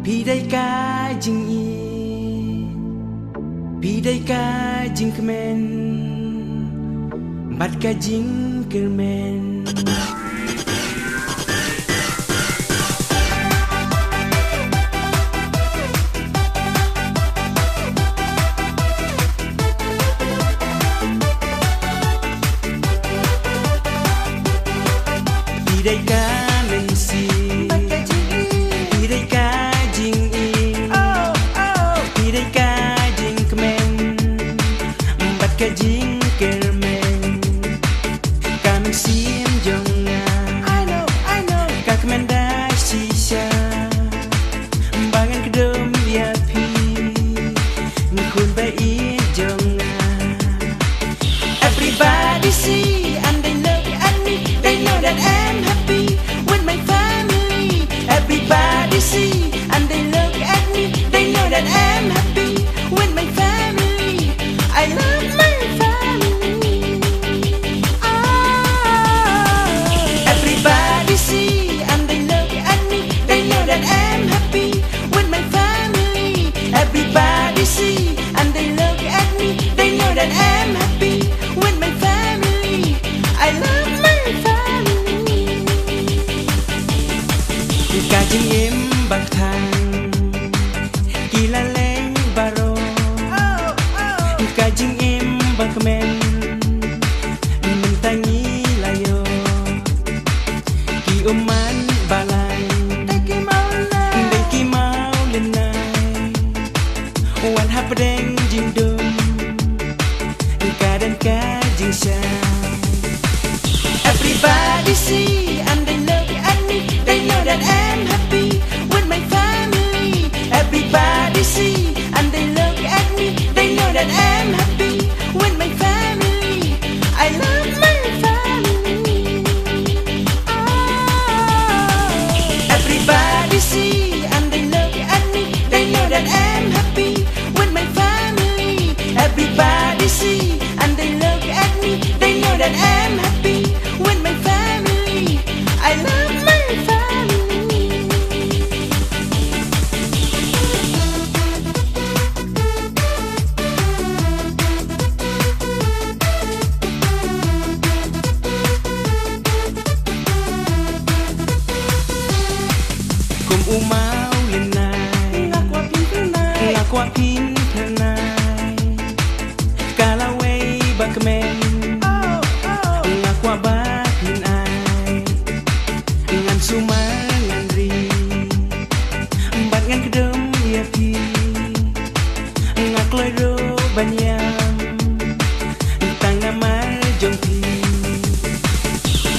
Pidai kajing i Pidai kajing kemen Bat kajing kermen Pidai kamen si Pidai kajing i Pidai kajing kemen Bat kajing kermen Kamen sim jonga I know Kakemen da shisha Bangan kedom ya pi Ngkun bai jonga Everybody see and they look at me They know that I'm happy with my family. Everybody see and they look at me. They know that I'm happy with my family. I love my family. Everybody see and they look at me. They know that I'm happy with my family. Everybody see and they look at me. They know that I'm happy with my family. I love my family. Kajing im bak thang Kila leng baro Kajing im bak men Mentangi layo Ki uman balay Dai ki mau lenay Wan hapdeng jing dum Kadan kajing syai Everybody see and they look at me. They know that I'm happy with my family. Everybody see and they look at me. They know that I'm happy with my family. I love my family. Everybody see and they look at me. They know that I'm happy with my family. Everybody see and they look at me. They know that I'm happy with my family. I love my family. Kum umau lenai Ngakwa pin ternai Kalawai bakmen Ngakwa bakin ai Ngan sumar ngan ri Bat ngan kedem ya pi Ngakloi ro banyam Tang namar jong pi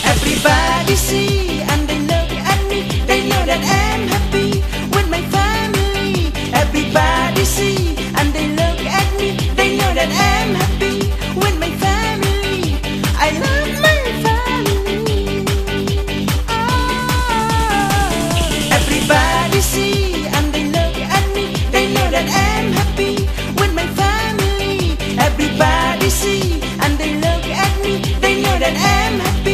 Everybody see and they look at me. They know that I'm happy with my family. Everybody see and they look at me. They know that I'm happy with my family. I love my family. Everybody see and they look at me. They know that I'm happy with my family. Everybody see and they look at me. They know that I'm happy